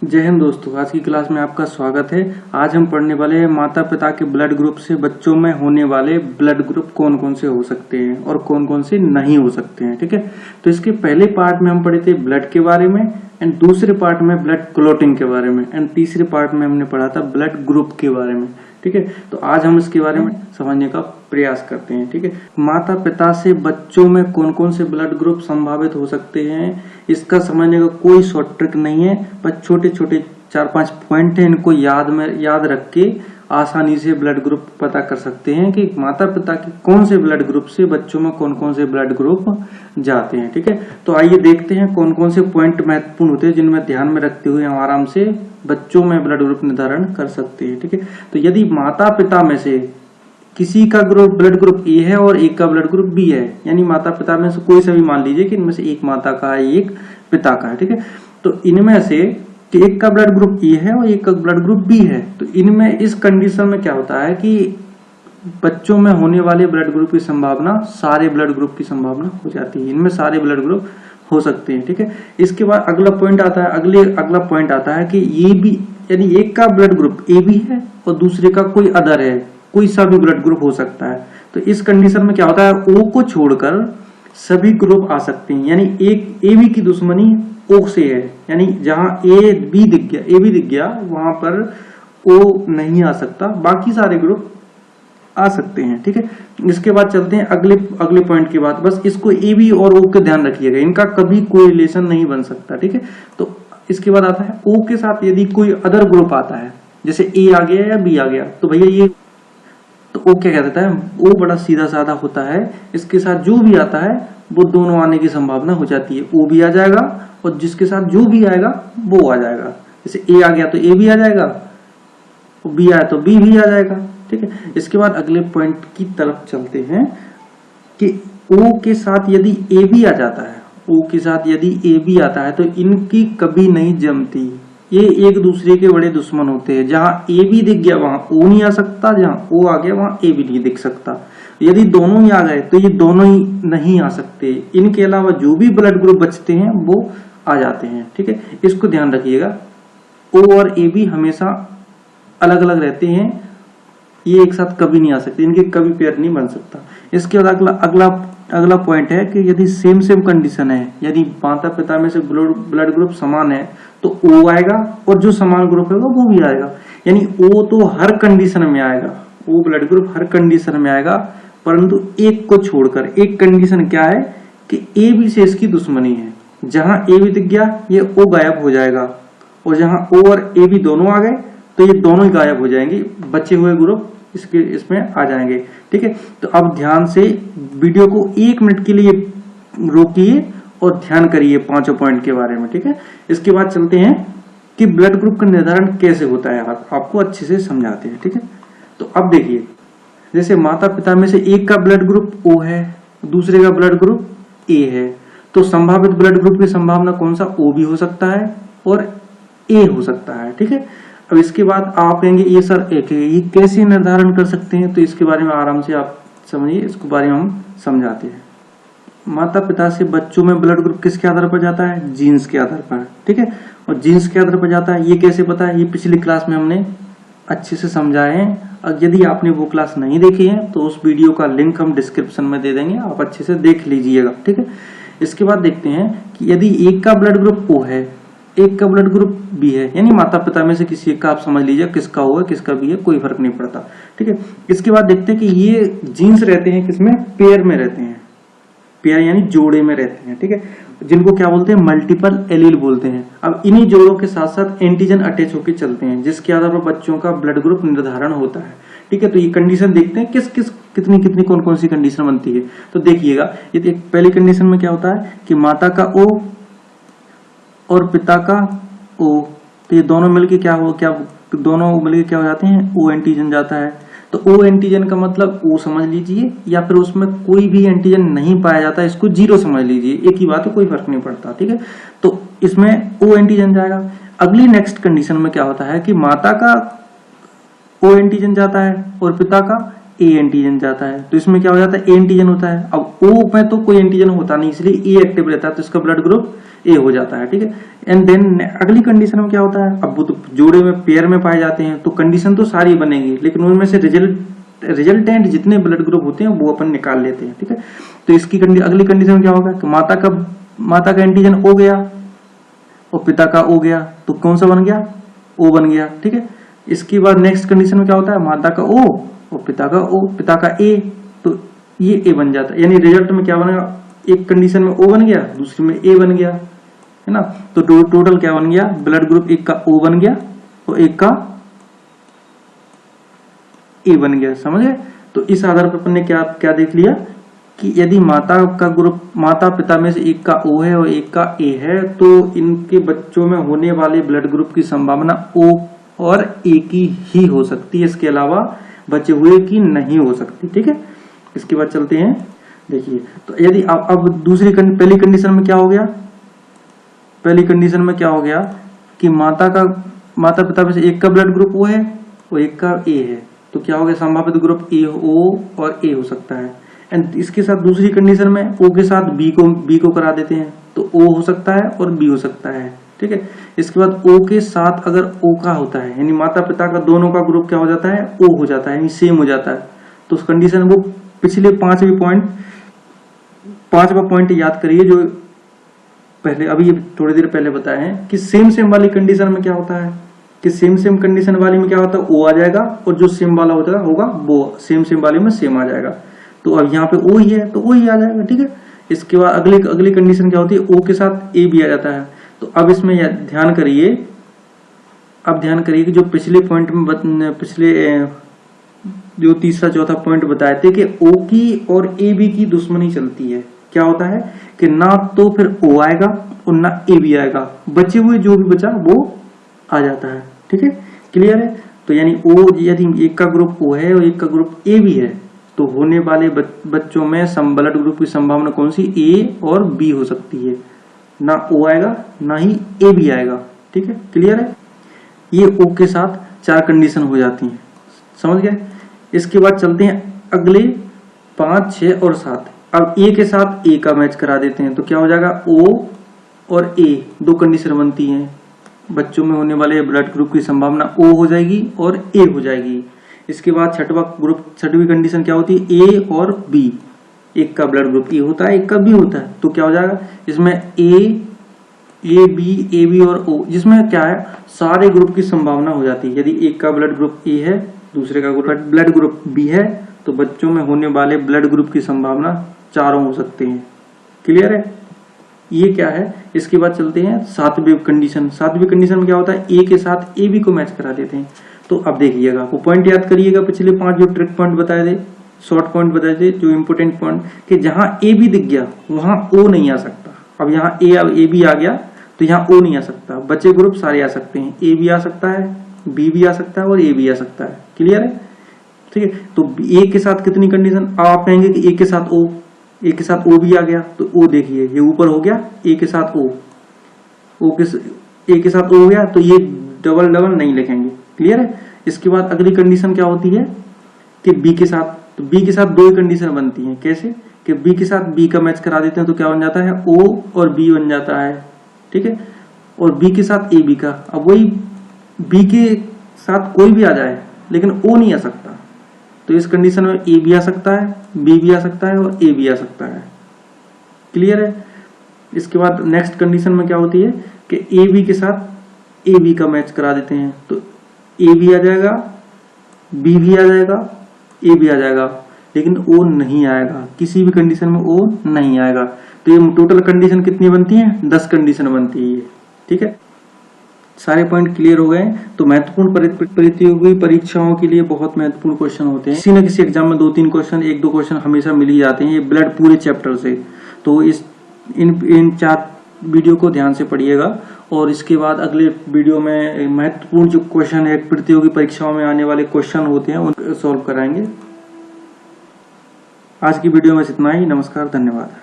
जय हिंद दोस्तों, आज की क्लास में आपका स्वागत है। आज हम पढ़ने वाले हैं माता पिता के ब्लड ग्रुप से बच्चों में होने वाले ब्लड ग्रुप कौन कौन से हो सकते हैं और कौन कौन से नहीं हो सकते हैं। ठीक है, तो इसके पहले पार्ट में हम पढ़े थे ब्लड के बारे में, एंड दूसरे पार्ट में ब्लड क्लॉटिंग के बारे में, एंड तीसरे पार्ट में हमने पढ़ा था ब्लड ग्रुप के बारे में। ठीक है, तो आज हम इसके बारे में समझने का प्रयास करते हैं। ठीक है, माता पिता से बच्चों में कौन कौन से ब्लड ग्रुप संभावित हो सकते हैं, इसका समझने का कोई शॉर्ट ट्रिक नहीं है, बस छोटे छोटे 4-5 पॉइंट है, इनको याद रख के आसानी से ब्लड ग्रुप पता कर सकते हैं कि माता पिता के कौन से ब्लड ग्रुप से बच्चों में कौन कौन से ब्लड ग्रुप जाते हैं। ठीक है, तो आइए देखते हैं कौन कौन से पॉइंट महत्वपूर्ण होते हैं जिनमें ध्यान में रखते हुए हम आराम से बच्चों में ब्लड ग्रुप निर्धारण कर सकते हैं। ठीक है, तो यदि माता पिता में से किसी का ब्लड ग्रुप ए है और एक का ब्लड ग्रुप बी है, यानी माता पिता में से कोई सा भी मान लीजिए कि इनमें से एक माता का है एक पिता का है। ठीक है, तो इनमें से एक का ब्लड ग्रुप ए है और एक का ब्लड ग्रुप बी है, तो इनमें इस कंडीशन में क्या होता है कि बच्चों में होने वाले ब्लड ग्रुप की संभावना सारे ब्लड ग्रुप की संभावना हो जाती है, इनमें सारे ब्लड ग्रुप हो सकते हैं। ठीक है, इसके बाद अगला पॉइंट आता है, अगला पॉइंट आता है कि ये भी, यानी एक का ब्लड ग्रुप ए भी है और दूसरे का कोई अदर है, कोई सा भी ब्लड ग्रुप हो सकता है। तो इस कंडीशन में क्या होता है, ओ को छोड़कर सभी ग्रुप आ सकते हैं, यानी एक ए बी की दुश्मनी ओ से है, यानी जहां ए बी दिख गया वहां पर ओ नहीं आ सकता, बाकी सारे ग्रुप आ सकते हैं। ठीक है, इसके बाद चलते हैं अगले पॉइंट के बाद। बस इसको ए बी और ओ के ध्यान रखिएगा, इनका कभी कोई रिलेशन नहीं बन सकता। ठीक है, तो इसके बाद आता है ओ के साथ यदि कोई अदर ग्रुप आता है, जैसे ए आ गया या बी आ गया, तो भैया ये तो ओ क्या कह देता है, ओ बड़ा सीधा साधा होता है, इसके साथ जो भी आता है वो दोनों आने की संभावना हो जाती है, ओ भी आ जाएगा और जिसके साथ जो भी आएगा वो आ जाएगा। जैसे ए आ गया तो ए भी आ जाएगा, बी आया तो बी भी आ जाएगा। ठीक है, इसके बाद अगले पॉइंट की तरफ चलते हैं कि ओ के साथ यदि ए भी आ जाता है, ओ के साथ यदि ए भी आता है तो इनकी कभी नहीं जमती, ये एक दूसरे के बड़े दुश्मन होते हैं। जहां ए भी दिख गया वहां ओ नहीं आ सकता, जहां ओ आ गया वहां ए भी नहीं दिख सकता। यदि दोनों ही आ गए तो ये दोनों ही नहीं आ सकते, इनके अलावा जो भी ब्लड ग्रुप बचते हैं वो आ जाते हैं। ठीक है, इसको ध्यान रखिएगा, ओ और ए बी हमेशा अलग अलग रहते हैं, ये एक साथ कभी नहीं आ सकते, इनके कभी पेयर नहीं बन सकता। इसके बाद अगला पॉइंट है कि यदि सेम कंडीशन है, यदि माता पिता में से ब्लड ग्रुप समान है तो ओ आएगा और जो समान ग्रुप है वो भी आएगा, यानी ओ तो हर कंडीशन में आएगा, ओ ब्लड ग्रुप हर कंडीशन में आएगा, परंतु एक को छोड़कर। एक कंडीशन क्या है कि ए बी से इसकी दुश्मनी है, जहां ए बी दिख गया ये ओ गायब हो जाएगा, और जहां ओ और ए बी दोनों आ गए तो ये दोनों ही गायब हो जाएंगे, बचे हुए ग्रुप इसमें आ जाएंगे। ठीक है, तो अब ध्यान से वीडियो को 1 मिनट के लिए रोकिए और ध्यान करिए पांचों पॉइंट के बारे में। ठीक है, इसके बाद चलते हैं कि ब्लड ग्रुप का निर्धारण कैसे होता है, आपको अच्छे से समझाते हैं। ठीक है, तो अब देखिए, जैसे माता पिता में से एक का ब्लड ग्रुप ओ है, दूसरे का ब्लड ग्रुप ए है, तो संभावित ब्लड ग्रुप की संभावना कौन सा, ओ भी हो सकता है और ए हो सकता है। ठीक है, अब इसके बाद आप कहेंगे ये सर एक है, ये कैसे निर्धारण कर सकते हैं, तो इसके बारे में आराम से आप समझिए, इसके बारे में हम समझाते हैं। माता पिता से बच्चों में ब्लड ग्रुप किसके आधार पर जाता है, जीन्स के आधार पर। ठीक है, और जीन्स के आधार पर जाता है, ये कैसे पता है, ये पिछली क्लास में हमने अच्छे से समझाए हैं, और यदि आपने वो क्लास नहीं देखी है तो उस वीडियो का लिंक हम डिस्क्रिप्शन में दे देंगे, आप अच्छे से देख लीजिएगा। ठीक है, इसके बाद देखते हैं कि यदि एक का ब्लड ग्रुप ओ है, एक का ब्लड ग्रुप बी है, यानी माता पिता में से किसी एक का आप समझ लीजिए, किसका ओ है किसका बी है कोई फर्क नहीं पड़ता। ठीक है, इसके बाद देखते हैं कि ये जीन्स रहते हैं किसमें, पेयर में रहते हैं, पेयर यानी जोड़े में रहते हैं। ठीक है, जिनको क्या बोलते हैं, मल्टीपल एलील बोलते हैं। अब इन्हीं जोड़ों के साथ साथ एंटीजन अटैच होकर चलते हैं, जिसके आधार पर बच्चों का ब्लड ग्रुप निर्धारण होता है। ठीक है, तो ये कंडीशन देखते हैं कितनी कौन कौन सी कंडीशन बनती है। तो देखिएगा, ये पहली कंडीशन में क्या होता है कि माता का ओ और पिता का ओ, तो ये दोनों मिलके क्या हो जाते हैं, ओ एंटीजन जाता है। तो ओ एंटीजन का मतलब ओ समझ लीजिए, या फिर उसमें कोई भी एंटीजन नहीं पाया जाता, इसको जीरो समझ लीजिए, एक ही बात है, कोई फर्क नहीं पड़ता। ठीक है, तो इसमें ओ एंटीजन जाएगा। अगली नेक्स्ट कंडीशन में क्या होता है कि माता का ओ एंटीजन जाता है और पिता का ए एंटीजन जाता है, तो इसमें क्या हो जाता है, ए एंटीजन होता है। अब ओ में तो कोई एंटीजन होता नहीं, इसलिए ए एक्टिव रहता है, तो इसका ब्लड ग्रुप ए हो जाता है, ठीक है। एंड देन अगली कंडीशन में क्या होता है, अब वो तो जोड़े में पेयर में पाए जाते हैं तो कंडीशन तो सारी बनेगी, लेकिन उनमें से रिजल्टेंट जितने ब्लड ग्रुप होते हैं वो अपन निकाल लेते हैं, ठीक है। तो इसकी अगली कंडीशन में क्या होगा कि माता का एंटीजन ओ गया और पिता का ओ गया, तो कौन सा बन गया, ओ बन गया, ठीक है। इसके बाद नेक्स्ट कंडीशन में क्या होता है, माता का ओ और पिता का ए, तो ये ए बन जाता है। यानी रिजल्ट में क्या बनेगा, एक कंडीशन में ओ बन गया, दूसरी में ए बन गया, है ना। तो टोटल क्या बन गया, ब्लड ग्रुप एक का ओ बन गया और एक का ए बन गया, समझ गए। तो इस आधार पर अपन ने क्या देख लिया कि यदि माता पिता में से एक का ओ है और एक का ए है, तो इनके बच्चों में होने वाले ब्लड ग्रुप की संभावना ओ और ए की ही हो सकती है, इसके अलावा बचे हुए की नहीं हो सकती, ठीक है। इसके बाद चलते हैं, देखिए तो यदि अब पहली कंडीशन में क्या हो गया, पहली कंडीशन में क्या हो गया कि माता पिता में से एक का ब्लड ग्रुप ओ है और एक का ए है, तो क्या हो गया, संभावित ग्रुप ए ओ और ए हो सकता है। एंड इसके साथ दूसरी कंडीशन में ओ के साथ बी को करा देते हैं, तो ओ हो सकता है और बी हो सकता है, ठीक है। इसके बाद ओ के साथ अगर ओ का होता है, यानी माता पिता का दोनों का ग्रुप क्या हो जाता है, ओ हो जाता है, यानी सेम हो जाता है, तो उस कंडीशन वो पिछले पांचवा पॉइंट याद करिए जो पहले अभी थोड़ी देर पहले बताए हैं कि सेम वाली कंडीशन में क्या होता है कि सेम कंडीशन वाली में क्या होता है, ओ आ जाएगा और जो सेम वाला होगा वो सेम वाली में सेम आ जाएगा। तो अब यहाँ पे ओ ही है तो ओ ही आ जाएगा, ठीक है। इसके बाद अगली कंडीशन क्या होती है, ओ के साथ ए भी आ जाता है। तो अब इसमें ध्यान करिए कि जो पिछले पॉइंट में जो तीसरा चौथा पॉइंट बताए थे कि ओ की और ए बी की दुश्मनी चलती है। क्या होता है कि ना तो फिर ओ आएगा और ना ए बी आएगा, बचे हुए जो भी बचा वो आ जाता है, ठीक है, क्लियर है। तो यानी ओ यदि एक का ग्रुप ओ है और एक का ग्रुप ए भी है, तो होने वाले बच्चों में ब्लड ग्रुप की संभावना कौन सी, ए और बी हो सकती है, ना ओ आएगा ना ही ए बी आएगा, ठीक है, क्लियर है। ये ओ के साथ 4 कंडीशन हो जाती हैं, समझ गए। इसके बाद चलते हैं अगले 5, 6 और 7। अब ए के साथ ए का मैच करा देते हैं, तो क्या हो जाएगा, ओ और ए 2 कंडीशन बनती हैं, बच्चों में होने वाले ब्लड ग्रुप की संभावना ओ हो जाएगी और ए हो जाएगी। इसके बाद छठवीं कंडीशन क्या होती है, ए और बी, एक का ब्लड ग्रुप ए होता है एक का बी होता है, तो क्या हो जाएगा इसमें ए बी और ओ, जिसमें क्या है सारे ग्रुप की संभावना हो जाती है। यदि एक का ब्लड ग्रुप ए है दूसरे का ब्लड ग्रुप बी है, तो बच्चों में होने वाले ब्लड ग्रुप की संभावना 4 हो सकते हैं, क्लियर है। ये क्या है, इसके बाद चलते हैं 7वीं कंडीशन। 7वीं कंडीशन में क्या होता है, ए के साथ ए बी को मैच करा देते हैं। तो अब देखिएगा, वो पॉइंट याद करिएगा, पिछले 5 जो ट्रिक पॉइंट बताए थे, शॉर्ट पॉइंट बताए थे, जो इंपोर्टेंट पॉइंट, कि जहां ए बी दिख गया वहां ओ नहीं आ सकता। अब यहाँ ए बी आ गया तो यहाँ ओ नहीं आ सकता, बचे ग्रुप सारे आ सकते हैं, ए भी आ सकता है, बी भी आ सकता है और ए भी आ सकता है, क्लियर है, ठीक है। तो ए के साथ कितनी कंडीशन, अब आप कहेंगे कि ए के साथ ओ भी आ गया, तो ओ देखिए ये ऊपर हो गया, ए के साथ ए के साथ ओ हो गया, तो ये डबल नहीं लिखेंगे, क्लियर है। इसके बाद अगली कंडीशन क्या होती है कि बी के साथ, तो बी के साथ 2 कंडीशन बनती हैं, कैसे कि बी के साथ बी का मैच करा देते हैं, तो क्या बन जाता है, ओ और बी बन जाता है, ठीक है। और बी के साथ ए बी का, अब वही बी के साथ कोई भी आ जाए लेकिन ओ नहीं आ सकता, तो इस कंडीशन में ए भी आ सकता है, बी भी आ सकता है और ए भी आ सकता है, क्लियर है। इसके बाद नेक्स्ट कंडीशन में क्या होती है कि ए बी के साथ ए बी का मैच करा देते हैं, तो ए भी आ जाएगा, बी भी आ जाएगा, ए भी आ जाएगा, लेकिन ओ नहीं आएगा, किसी भी कंडीशन में ओ नहीं आएगा। तो ये टोटल कंडीशन कितनी बनती है, 10 कंडीशन बनती है, ठीक है। सारे पॉइंट क्लियर हो गए। तो महत्वपूर्ण प्रतियोगी परीक्षाओं के लिए बहुत महत्वपूर्ण क्वेश्चन होते हैं, किसी न किसी एग्जाम में 2-3 क्वेश्चन, 1-2 क्वेश्चन हमेशा मिल ही जाते हैं, ये ब्लड पूरे चैप्टर से। तो इन 4 वीडियो को ध्यान से पढ़िएगा, और इसके बाद अगले वीडियो में महत्वपूर्ण जो क्वेश्चन है प्रतियोगी परीक्षाओं में आने वाले क्वेश्चन होते हैं उनको सॉल्व कराएंगे। आज की वीडियो में इतना ही, नमस्कार, धन्यवाद।